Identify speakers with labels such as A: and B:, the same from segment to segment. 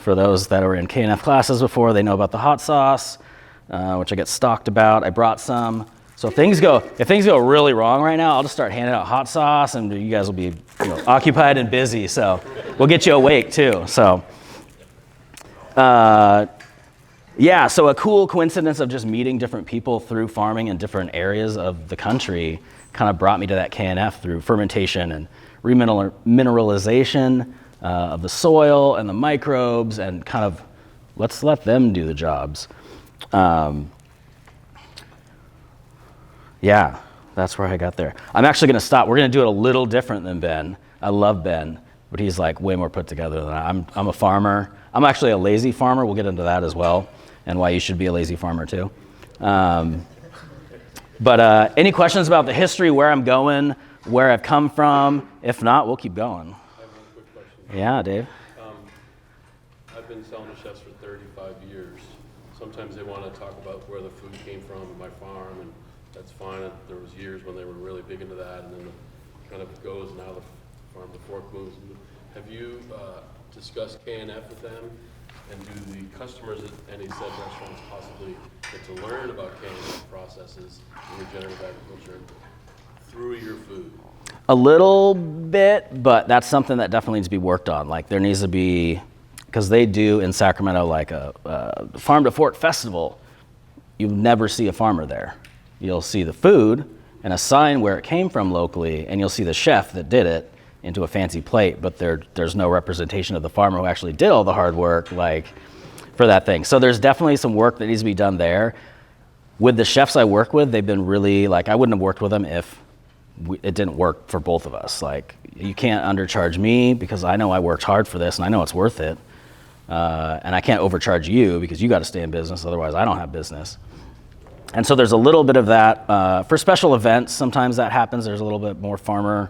A: For those that were in K&F classes before, they know about the hot sauce, which I get stalked about. I brought some. So if things go really wrong right now, I'll just start handing out hot sauce, and you guys will be occupied and busy. So we'll get you awake too. So yeah, so a cool coincidence of just meeting different people through farming in different areas of the country kind of brought me to that K&F through fermentation and remineralization of the soil and the microbes, and kind of let's let them do the jobs. Yeah, that's where I got there. I'm actually going to stop. We're going to do it a little different than Ben. I love Ben, but he's like way more put together than I'm a farmer. I'm actually a lazy farmer. We'll get into that as well, and why you should be a lazy farmer too. But any questions about the history, where I'm going, where I've come from? If not, we'll keep going.
B: I have one quick question.
A: Yeah, Dave.
B: I've been selling to chefs for 35 years. Sometimes they want to talk about where the food came from in my farm, and that's fine. There was years when they were really big into that, and then it kind of goes, now the farm to fork moves. Have you discussed K&F with them? And do the customers at any said restaurants possibly get to learn about K&F processes in regenerative agriculture through your food?
A: A little bit, but that's something that definitely needs to be worked on. Like there needs to be, because they do in Sacramento like a farm to fork festival. You never see a farmer there. You'll see the food and a sign where it came from locally, and you'll see the chef that did it into a fancy plate, but there's no representation of the farmer who actually did all the hard work like for that thing. So there's definitely some work that needs to be done there. With the chefs I work with, they've been really, like, I wouldn't have worked with them if it didn't work for both of us. Like, you can't undercharge me because I know I worked hard for this and I know it's worth it. And I can't overcharge you because you got to stay in business, otherwise I don't have business. And so there's a little bit of that. For special events, sometimes that happens. There's a little bit more farmer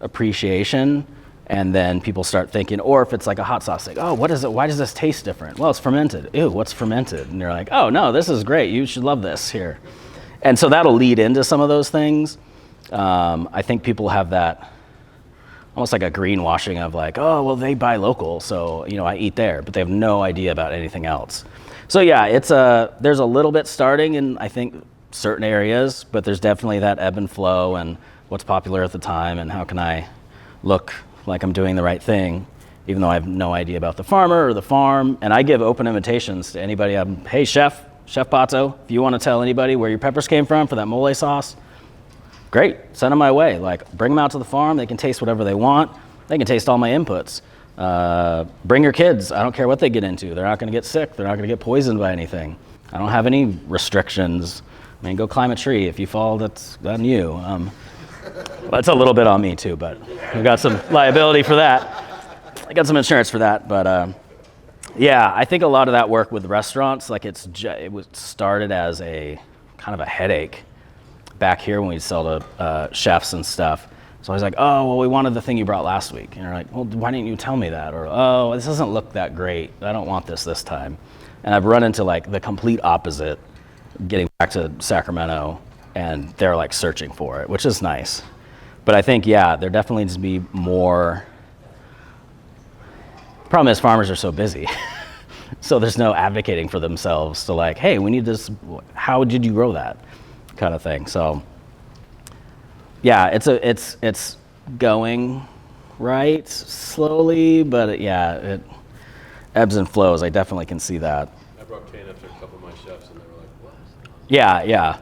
A: appreciation, and then people start thinking, or if it's like a hot sauce, like, oh, what is it? Why does this taste different? Well, it's fermented. Ew, what's fermented? And you're like, oh no, this is great. You should love this here. And so that'll lead into some of those things. I think people have that almost like a greenwashing of like, oh, well, they buy local, so I eat there, but they have no idea about anything else. So yeah, there's a little bit starting in, I think, certain areas, but there's definitely that ebb and flow and what's popular at the time and how can I look like I'm doing the right thing, even though I have no idea about the farmer or the farm. And I give open invitations to anybody. Hey, Chef Pato, if you want to tell anybody where your peppers came from for that mole sauce, great, send them my way. Like, bring them out to the farm. They can taste whatever they want. They can taste all my inputs. Bring your kids. I don't care what they get into. They're not going to get sick. They're not going to get poisoned by anything. I don't have any restrictions. I mean, go climb a tree. If you fall, that's on you. That's a little bit on me too, but we've got some liability for that. I got some insurance for that, but yeah, I think a lot of that work with restaurants, like it was started as a kind of a headache back here when we'd sell to chefs and stuff. So I was like, oh, well, we wanted the thing you brought last week. And you're like, well, why didn't you tell me that? Or, oh, this doesn't look that great. I don't want this time. And I've run into like the complete opposite getting back to Sacramento, and they're like searching for it, which is nice. But I think, yeah, there definitely needs to be more. Problem is farmers are so busy. So there's no advocating for themselves to like, hey, we need this, how did you grow that kind of thing. So yeah, it's going right slowly, but yeah, it ebbs and flows. I definitely can see that.
B: I brought K&F to a couple of my chefs and they were like, what?
A: Yeah.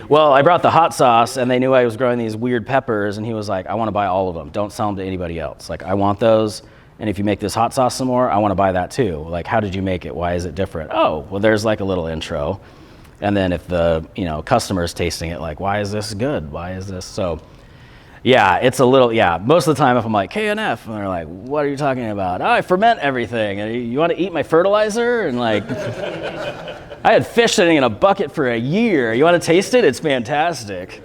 A: Well, I brought the hot sauce and they knew I was growing these weird peppers, and he was like, I want to buy all of them. Don't sell them to anybody else. Like, I want those. And if you make this hot sauce some more, I want to buy that too. Like, how did you make it? Why is it different? Oh, well, there's like a little intro. And then if the, customer's tasting it, like, why is this good? Why is this? So yeah, it's a little, yeah. Most of the time if I'm like K&F, and they're like, what are you talking about? Oh, I ferment everything. And you want to eat my fertilizer? And like, I had fish sitting in a bucket for a year. You want to taste it? It's fantastic.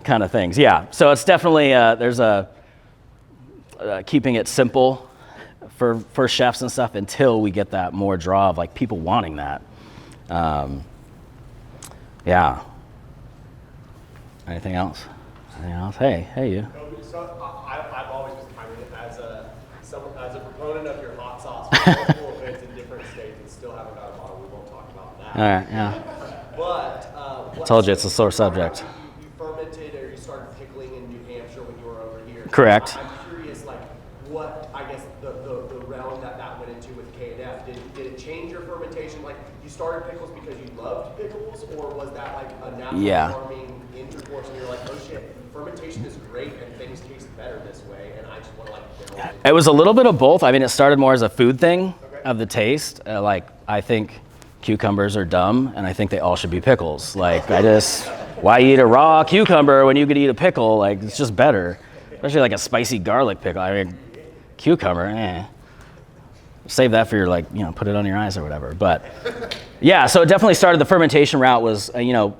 A: Kind of things. Yeah. So it's definitely, there's a keeping it simple for chefs and stuff until we get that more draw of like people wanting that. Yeah. Anything else? Hey, you.
C: So I've always just, as a proponent of your hot sauce for multiple events
A: All right, yeah.
C: But
A: Told you it's a sore subject.
C: You fermented or you started pickling in New Hampshire when you were over here.
A: Correct.
C: I'm curious, like, what I guess the realm that went into with K&F. Did it change your fermentation? Like, you started pickles because you loved pickles, or was that like a natural farming intercourse and you're like, oh shit, fermentation is great and things taste better this way, and I just want to like build it?
A: It was a little bit of both. I mean, it started more as a food thing of the taste. Like, I think cucumbers are dumb, and I think they all should be pickles. Like, why eat a raw cucumber when you could eat a pickle? Like, it's just better. Especially like a spicy garlic pickle. I mean, cucumber, save that for your, like, put it on your eyes or whatever. But yeah, so it definitely started, the fermentation route was,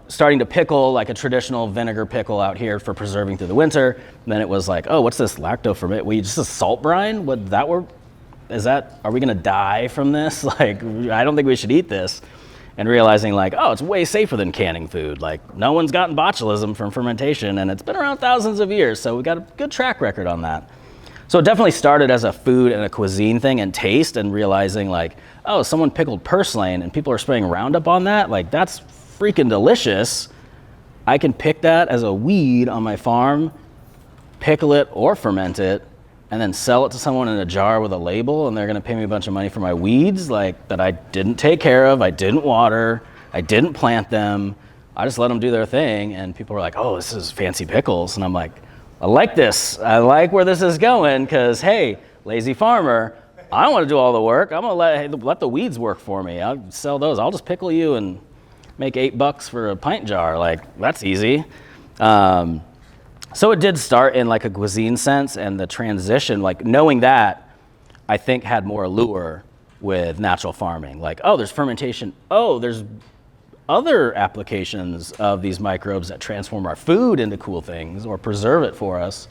A: starting to pickle like a traditional vinegar pickle out here for preserving through the winter. And then it was like, oh, what's this lacto ferment? Well, just a salt brine? Are we gonna die from this? Like, I don't think we should eat this. And realizing like, oh, it's way safer than canning food. Like, no one's gotten botulism from fermentation, and it's been around thousands of years, so we got a good track record on that. So it definitely started as a food and a cuisine thing and taste, and realizing like, oh, someone pickled purslane and people are spraying Roundup on that, like, that's freaking delicious. I can pick that as a weed on my farm, pickle it or ferment it, and then sell it to someone in a jar with a label, and they're gonna pay me a bunch of money for my weeds, like, that I didn't take care of, I didn't water, I didn't plant them, I just let them do their thing, and people were like, oh, this is fancy pickles, and I'm like, I like this, I like where this is going, because hey, lazy farmer, I don't wanna do all the work, I'm gonna let the weeds work for me, I'll sell those, I'll just pickle you and make $8 for a pint jar, like, that's easy. So it did start in like a cuisine sense, and the transition, like knowing that, I think had more allure with natural farming. Like, oh, there's fermentation. Oh, there's other applications of these microbes that transform our food into cool things or preserve it for us.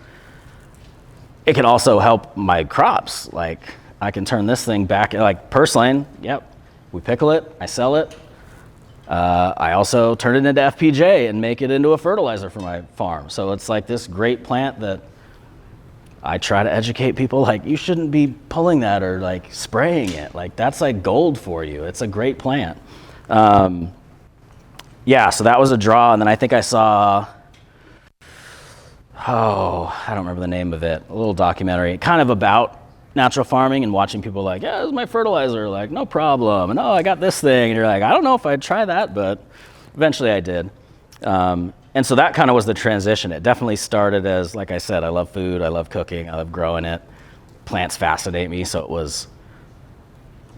A: It can also help my crops. Like, I can turn this thing back, like purslane, yep, we pickle it, I sell it. I also turn it into FPJ and make it into a fertilizer for my farm. So it's like this great plant that I try to educate people, like, you shouldn't be pulling that or like spraying it. Like, that's like gold for you. It's a great plant. Yeah, so that was a draw. And then I think I saw, I don't remember the name of it, a little documentary kind of about natural farming and watching people like, yeah, this is my fertilizer, like, no problem. And oh, I got this thing. And you're like, I don't know if I'd try that, but eventually I did. And so that kind of was the transition. It definitely started as, like I said, I love food, I love cooking, I love growing it. Plants fascinate me, so it was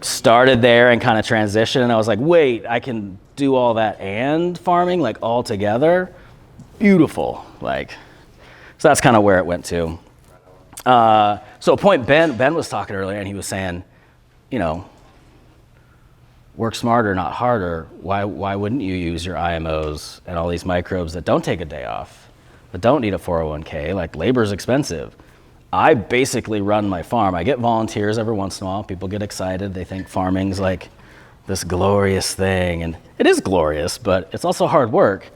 A: started there and kind of transitioned. And I was like, wait, I can do all that and farming, like, all together? Beautiful. Like, so that's kind of where it went to. So a point Ben was talking earlier, and he was saying, work smarter, not harder. Why wouldn't you use your IMOs and all these microbes that don't take a day off, that don't need a 401k? Like, labor's expensive. I basically run my farm. I get volunteers every once in a while. People get excited. They think farming's like this glorious thing, and it is glorious, but it's also hard work.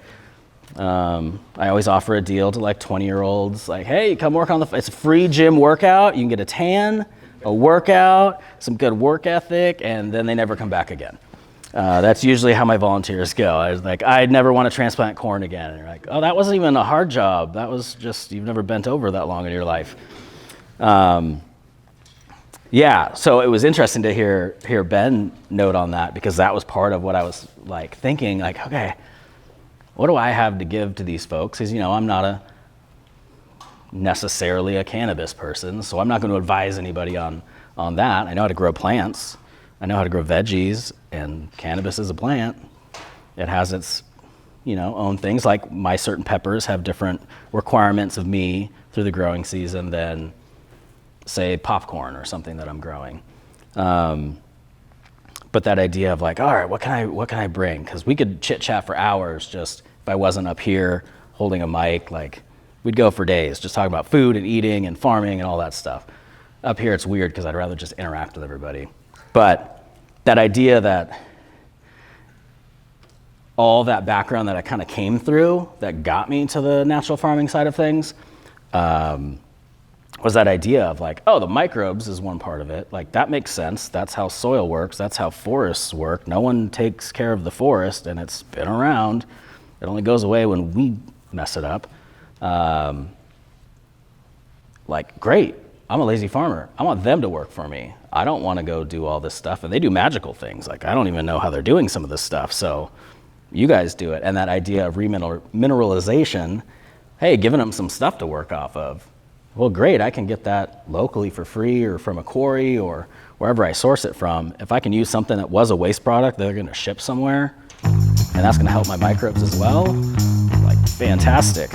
A: I always offer a deal to like 20-year-olds, like, hey, come work on it's a free gym workout. You can get a tan, a workout, some good work ethic, and then they never come back again. That's usually how my volunteers go. I was like, I'd never want to transplant corn again. And you're like, oh, that wasn't even a hard job. That was just, you've never bent over that long in your life. Yeah, so it was interesting to hear Ben note on that, because that was part of what I was like thinking, like, okay, what do I have to give to these folks? Because, I'm not necessarily a cannabis person, so I'm not going to advise anybody on that. I know how to grow plants. I know how to grow veggies, and cannabis is a plant. It has its, own things. Like, my certain peppers have different requirements of me through the growing season than, say, popcorn or something that I'm growing. But that idea of like, all right, what can I bring? Because we could chit chat for hours. Just if I wasn't up here holding a mic, like, we'd go for days just talking about food and eating and farming and all that stuff. Up here it's weird because I'd rather just interact with everybody. But that idea that all that background that I kind of came through that got me to the natural farming side of things was that idea of like, oh, the microbes is one part of it. Like that makes sense. That's how soil works. That's how forests work. No one takes care of the forest, and it's been around. It only goes away when we mess it up. Like, great. I'm a lazy farmer. I want them to work for me. I don't want to go do all this stuff. And they do magical things. Like, I don't even know how they're doing some of this stuff. So you guys do it. And that idea of remineralization, hey, giving them some stuff to work off of. Well, great, I can get that locally for free or from a quarry or wherever I source it from. If I can use something that was a waste product that they're gonna ship somewhere, and that's gonna help my microbes as well, like fantastic.